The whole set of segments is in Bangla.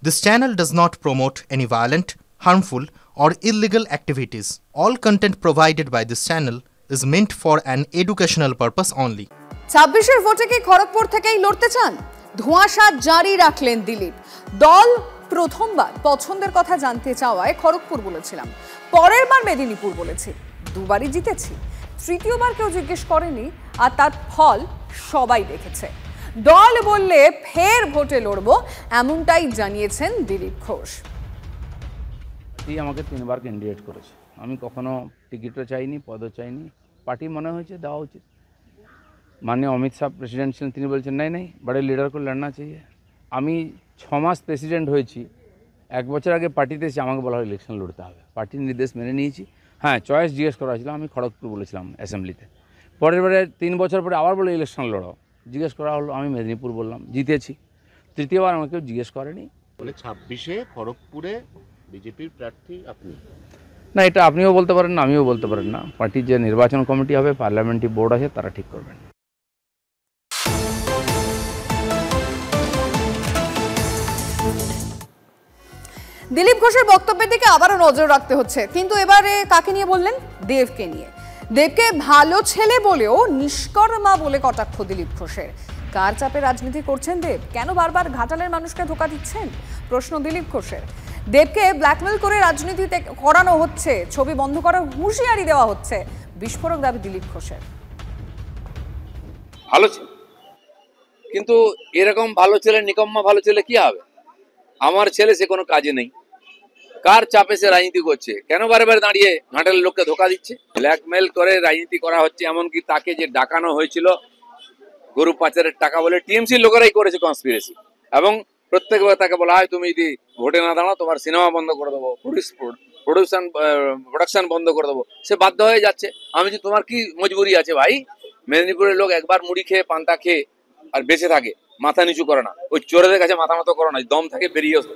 This channel does not promote any violent, harmful, or illegal activities. All content provided by this channel is meant for an educational purpose only. 26-এর ভোটে কি খড়গপুর থেকেই লড়তে চান? ধোঁয়াশা জারি রাখলেন দিলীপ। দল প্রথমবার পছন্দের কথা জানতে চাওয়ায় খড়গপুর বলেছিলাম, পরের বার মেদিনীপুর বলেছি, দুবারই জিতেছি। তৃতীয়বার কেউ জিজ্ঞেস করেনি, আর তার ফল সবাই দেখেছে। দল বললে ফের ভোটে লড়বো, এমনটাই জানিয়েছেন দিলীপ ঘোষ। আমাকে 3বার ক্যান্ডিডেট করেছে, আমি কখনো টিকিটও চাইনি, পদও চাইনি। পার্টি মনে হয়েছে দেওয়া উচিত। माननीय अमित शाह प्रेसिडेंट ছিলেন, তিনি বলছেন नहीं नहीं बड़े लीडर को लड़ना चाहिए। আমি 6 মাস প্রেসিডেন্ট হয়েছি, 1 বছর আগে পার্টিতে এসে আমাকে বলা হয় ইলেকশন লড়তে হবে, পার্টির নির্দেশ মেনে নিয়েছি। হ্যাঁ, চয়েস জিজ্ঞেস করা হয়েছিল, আমি খড়গপুর বলেছিলাম অ্যাসেম্বলিতে। পরের বারে 3 বছর পরে আবার বলে ইলেকশন লড়ো, জিজ্ঞেস করা হলো, আমি মেদিনীপুর বললাম, জিতেছি। তৃতীয়বার আমাকে কেউ জিজ্ঞেস করেনি। বলে 26-এ খড়গপুরে বিজেপির প্রার্থী আপনি? না, এটা আপনিও বলতে পারেন না, আমিও বলতে পারেন না। পার্টির যে নির্বাচন কমিটি হবে, পার্লামেন্টারি বোর্ড আছে, তারা ঠিক করবেন। দিলীপ ঘোষের বক্তব্যের দিকে আবারও নজর রাখতে হচ্ছে, কিন্তু এবারে কাকে নিয়ে বললেন? দেবকে নিয়ে। দেবকে ভালো ছেলে বলেও নিষ্কর্মা বলে কটাক্ষ দিলীপ ঘোষের। কার চাপে রাজনীতি করছেন দেব? কেন বারবার ঘাটালের মানুষকে ধোঁকা দিচ্ছেন? প্রশ্ন দিলীপ ঘোষের। দেবকে ব্ল্যাকমেল করে রাজনীতিতে করানো হচ্ছে, ছবি বন্ধ করার হুঁশিয়ারি দেওয়া হচ্ছে, বিস্ফোরক দাবি দিলীপ ঘোষের। ভালো ছেলে, কিন্তু এরকম ভালো ছেলে, নিকম্মা ভালো ছেলে কি হবে? আমার ছেলে সে কোনো কাজে নেই, কার চাপে সে রাজনীতি করছে? কেন বারে বারে দাঁড়িয়ে ঘাটালের লোককে ধোকা দিচ্ছে? ব্ল্যাকমেল করে রাজনীতি করা হচ্ছে, এমনকি তাকে যে ডাকানো হয়েছিল গরু পাচারের টাকা বলে, টিএমসির লোকেরাই করেছে কনস্পিরেসি, এবং প্রত্যেকবার তাকে বলা হয় তুমি যদি ভোটে না দাঁড়াও তোমার সিনেমা বন্ধ করে দেবো, প্রোডাকশন বন্ধ করে দেবো। সে বাধ্য হয়ে যাচ্ছে। আমি যে তোমার কি মজবুরি আছে ভাই? মেদিনীপুরের লোক একবার মুড়ি খেয়ে, পান্তা খেয়ে আর বেঁচে থাকে, মাথা নিচু করে না। ওই চোরেদের কাছে মাথা মতো করো না, দম থাকে বেরিয়ে আসো।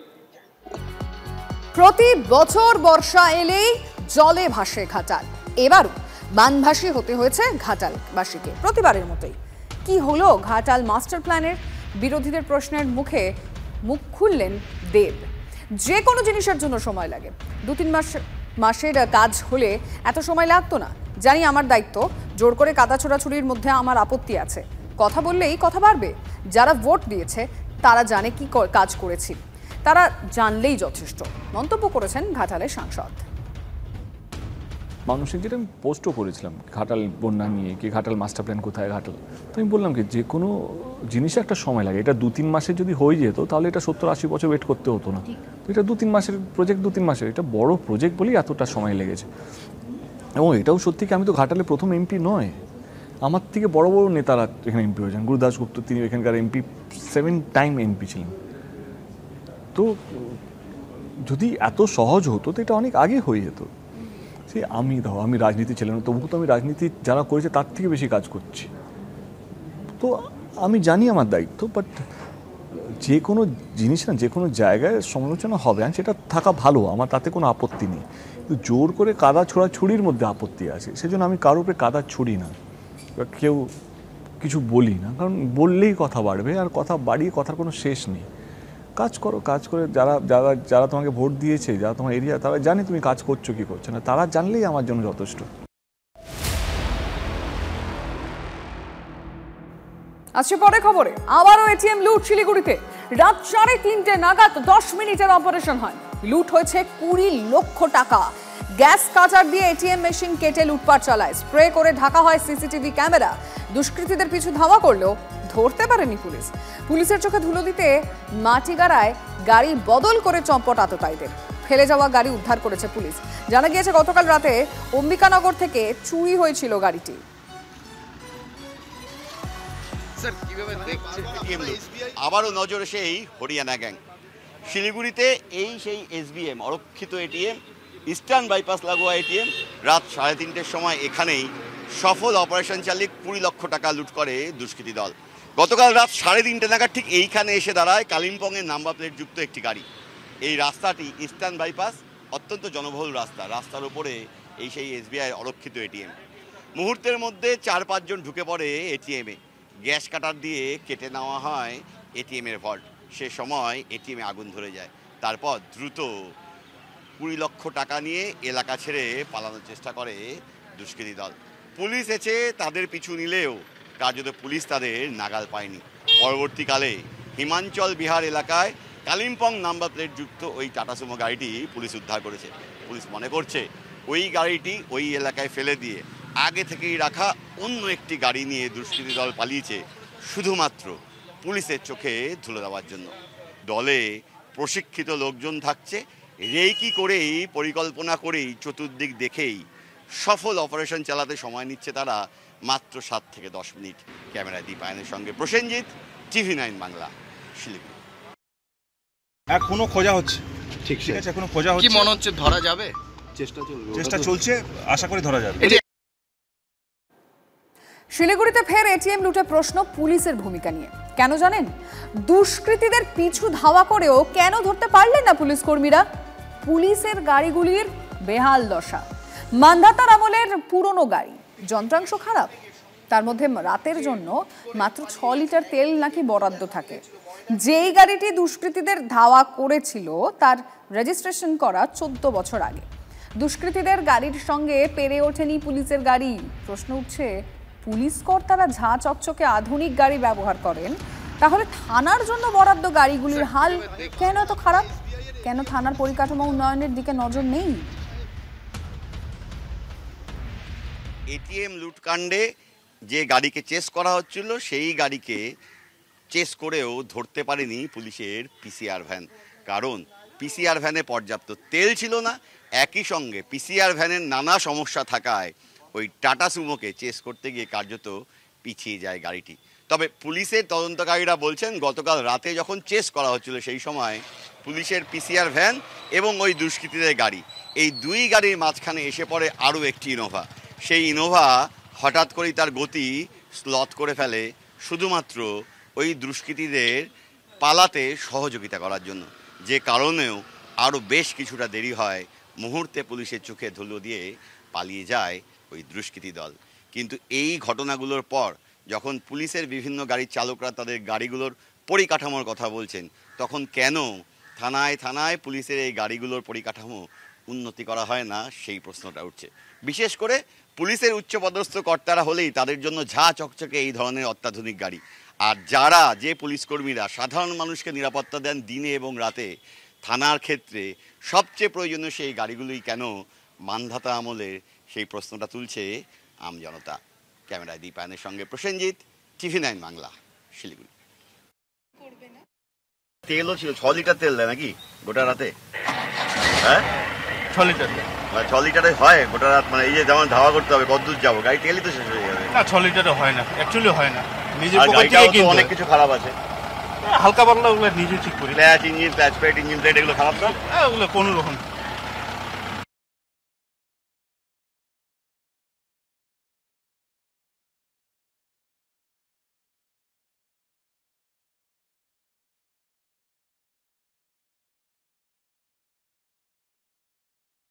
প্রতি বছর বর্ষা এলেই জলে ভাসে ঘাটাল, এবারও বানভাসী হতে হয়েছে ঘাটালবাসীকে, প্রতিবারের মতোই। কি হলো ঘাটাল মাস্টার প্ল্যানের? বিরোধীদের প্রশ্নের মুখ খুললেন দেব। যে কোনো জিনিসের জন্য সময় লাগে, 2-3 মাসের কাজ হলে এত সময় লাগতো না। জানি আমার দায়িত্ব, জোর করে কাদা ছোড়াছুড়ির মধ্যে আমার আপত্তি আছে। কথা বললেই কথা বাড়বে। যারা ভোট দিয়েছে তারা জানে কি কাজ করেছি, তারা জানলেই যথেষ্ট, মন্তব্য করেছেন ঘাটালের সাংসদ। মানুষের যেটা আমি পোস্টও করেছিলাম ঘাটাল বন্যা নিয়ে, কি ঘাটাল মাস্টার প্ল্যান কোথায় ঘাটাল, তো আমি বললাম কি যে কোনো জিনিসে একটা সময় লাগে। এটা 2-3 মাসে যদি হয়ে যেত তাহলে এটা 70-80 বছর ওয়েট করতে হতো না। তো এটা 2-3 মাসের প্রজেক্ট, 2-3 মাসের, এটা বড় প্রজেক্ট বলেই এতটা সময় লেগেছে। এবং এটাও সত্যি কি আমি তো ঘাটালে প্রথম এমপি নয়, আমার থেকে বড় বড় নেতারা এখানে এমপি হয়েছেন। গুরুদাস গুপ্ত, তিনি এখানকার এমপি, 7 টাইম এমপি ছিলেন। তো যদি এত সহজ হতো তো এটা অনেক আগে হয়ে যেত। সে আমি রাজনীতি ছিলাম, তবুও তো আমি রাজনীতি যারা করেছে তার থেকে বেশি কাজ করছি। তো আমি জানি আমার দায়িত্ব, বাট যে কোনো জিনিস না, যে কোনো জায়গায় সমালোচনা হবে, আর সেটা থাকা ভালো, আমার তাতে কোনো আপত্তি নেই। কিন্তু জোর করে কাদা ছোড়াছুড়ির মধ্যে আপত্তি আছে, সেজন্য আমি কারোর উপরে কাদা ছুড়ি না, কেউ কিছু বলি না, কারণ বললেই কথা বাড়বে, আর কথা বাড়িয়ে কথার কোনো শেষ নেই। কাজ করো, কাজ করে যারা তোমাকে ভোট দিয়েছে, যারা তোমার এরিয়া, তারা জানে তুমি কাজ করছো কি করছো না, তারা জানলেই আমার জন্য যথেষ্ট। আজকে পরে খবরে আবারও এটিএম লুট শিলিগুড়িতে। রাত 3:30 নাগাদ 10 মিনিটের অপারেশন হয়। লুট হয়েছে 20 লক্ষ টাকা। গ্যাস কাটার দিয়ে এটিএম মেশিন কেটে লুটপাট চালায়, স্প্রে করে ঢাকা হয় সিসিটিভি ক্যামেরা। দুষ্কৃতীদের পিছু ধাওয়া করলেও ধরতে পারেনি পুলিশ। পুলিশের চোখে ধুলো দিতে মাটিগাড়ায় গাড়ি বদল করে চম্পট আততায়ীদের। ফেলে যাওয়া গাড়ি উদ্ধার করেছে পুলিশ। জানা গিয়েছে গতকাল রাতে অম্বিকানগর থেকে চুরি হয়েছিল গাড়িটি। আবারও নজরে সেই হরিয়ানা গ্যাং। শিলিগুড়িতে সেই এসবিএম অরক্ষিত এটিএম, ইস্টার্ন বাইপাস লাগোয়া এটিএম, রাত 3:30টার সময় এখানেই সফল অপারেশন চালিয়ে 20 লক্ষ টাকা লুট করে দুষ্কৃতী দল। গতকাল রাত 3:30 নাগাদ ঠিক এইখানে এসে দাঁড়ায় কালিম্পংয়ের নাম্বার প্লেট যুক্ত একটি গাড়ি। এই রাস্তাটি ইস্টার্ন বাইপাস, অত্যন্ত জনবহুল রাস্তার উপরে সেই এসবিআই অরক্ষিত এটিএম। মুহূর্তের মধ্যে 4-5 জন ঢুকে পড়ে এটিএমে। গ্যাস কাটার দিয়ে কেটে নেওয়া হয় এটিএমের ভল্ট। সে সময় এটিএমে আগুন ধরে যায়। তারপর দ্রুত 20 লক্ষ টাকা নিয়ে এলাকা ছেড়ে পালানোর চেষ্টা করে দুষ্কৃতী দল। পুলিশ এসে তাদের পিছু নিলেও কার্যত পুলিশ তাদের নাগাল পায়নি। পরবর্তীকালে হিমাচল বিহার এলাকায় কালিম্পং নাম্বার প্লেট যুক্ত ওই টাটা সুমো গাড়িটি পুলিশ উদ্ধার করেছে। পুলিশ মনে করছে ওই গাড়িটি ওই এলাকায় ফেলে দিয়ে আগে থেকেই রাখা অন্য একটি গাড়ি নিয়ে দুষ্কৃতী দল পালিয়েছে শুধুমাত্র পুলিশের চোখে ধুলো দেওয়ার জন্য। দলে প্রশিক্ষিত লোকজন থাকছে, রেকি করেই পরিকল্পনা করেই চতুর্দিক দেখেই সফল অপারেশন চালাতে সময় নিচ্ছে তারা মাত্র 7 থেকে 10 মিনিট। ক্যামেরায় দীপায়নের সঙ্গে প্রসেনজিৎ, TV9 বাংলা, শিলিগুড়ি। এখনো খোঁজা হচ্ছে, ঠিক আছে, এখনো খোঁজা হচ্ছে। কি মনে হচ্ছে ধরা যাবে? চেষ্টা চলছে, আশা করি ধরা যাবে। শিলিগুড়িতে ফের এটিএম লুটে প্রশ্ন পুলিশের ভূমিকা নিয়ে। কেন জানেন? দুষ্কৃতীদের পিছু ধাওয়া করেও কেন ধরতে পারলেন না পুলিশ কর্মীরা? পুলিশের গাড়িগুলির বেহাল দশা, মান্ধাতার আমলের পুরনো গাড়ি, যন্ত্রাংশ খারাপ, তার মধ্যে রাতের জন্য মাত্র 6 লিটার তেল নাকি বরাদ্দ থাকে। যেই গাড়িটি দুষ্কৃতীদের ধাওয়া করেছিল তার রেজিস্ট্রেশন করা 14 বছর আগে। দুষ্কৃতীদের গাড়ির সঙ্গে পেরে ওঠেনি পুলিশের গাড়ি। প্রশ্ন উঠছে, পুলিশ কর্তারা ঝাঁ চকচকে আধুনিক গাড়ি ব্যবহার করেন, তাহলে থানার জন্য বরাদ্দ গাড়িগুলির হাল কেন এত খারাপ? কেন থানার পরিকাঠামো উন্নয়নের দিকে নজর নেই? এটিএম লুটকাণ্ডে যে গাড়িকে চেস করা হচ্ছিল সেই গাড়িকে চেস করেও ধরতে পারেনি পুলিশের পিসিআর ভ্যান, কারণ পিসিআর ভ্যানে পর্যাপ্ত তেল ছিল না। একই সঙ্গে পিসিআর ভ্যানের নানা সমস্যা থাকায় ওই টাটা সুমোকে চেস করতে গিয়ে কার্যত পিছিয়ে যায় গাড়িটি। তবে পুলিশের তদন্তকারীরা বলছেন গতকাল রাতে যখন চেস করা হচ্ছিল সেই সময় পুলিশের পিসিআর ভ্যান এবং ওই দুষ্কৃতীদের গাড়ি, এই দুই গাড়ির মাঝখানে এসে পড়ে আরও একটি ইনোভা। সেই ইনোভা হঠাৎ করেই তার গতি স্লথ করে ফেলে শুধুমাত্র ওই দুষ্কৃতীদের পালাতে সহযোগিতা করার জন্য, যে কারণেও আরও বেশ কিছুটা দেরি হয়। মুহূর্তে পুলিশের চোখে ধুলো দিয়ে পালিয়ে যায় ওই দুষ্কৃতী দল। কিন্তু এই ঘটনাগুলোর পর যখন পুলিশের বিভিন্ন গাড়ির চালকরা তাদের গাড়িগুলোর পরিকাঠামোর কথা বলছেন, তখন কেন থানায় থানায় পুলিশের এই গাড়িগুলোর পরিকাঠামো উন্নতি করা হয় না, সেই প্রশ্নটা উঠছে। বিশেষ করে পুলিশের উচ্চপদস্থ কর্তারা হলেই তাদের জন্য ঝাঁ চকচকে এই ধরনের অত্যাধুনিক গাড়ি, আর যে পুলিশ কর্মীরা সাধারণ মানুষকে নিরাপত্তা দেন দিনে এবং রাতে, থানার ক্ষেত্রে সবচেয়ে প্রয়োজনীয় সেই গাড়িগুলোই কেন মান্ধাতা আমলের, সেই প্রশ্নটা তুলছে আমজনতা। ক্যামেরায় দীপায়নের সঙ্গে প্রসেনজিৎ, TV9 বাংলা, শিলিগুড়ি। তেলও ছিল 6 লিটার তেল দেয় নাকি গোটা রাতে? হ্যাঁ 6 লিটার, 6 লিটারে হয় গোটা রাত? মানে এই যে যেমন ধাওয়া করতে হবে, কতদূর যাবো, গাড়ি তেলই তো শেষ হয়ে যাবে। না 6 লিটারে হয় না, অ্যাকচুয়ালি হয় না। নিজে অনেক কিছু খারাপ আছে, হালকা পাতলা ওগুলো নিজে ঠিক করি। Clutch engine, clutch plate, engine plate এগুলো খারাপ না, ওগুলো কোনো রকম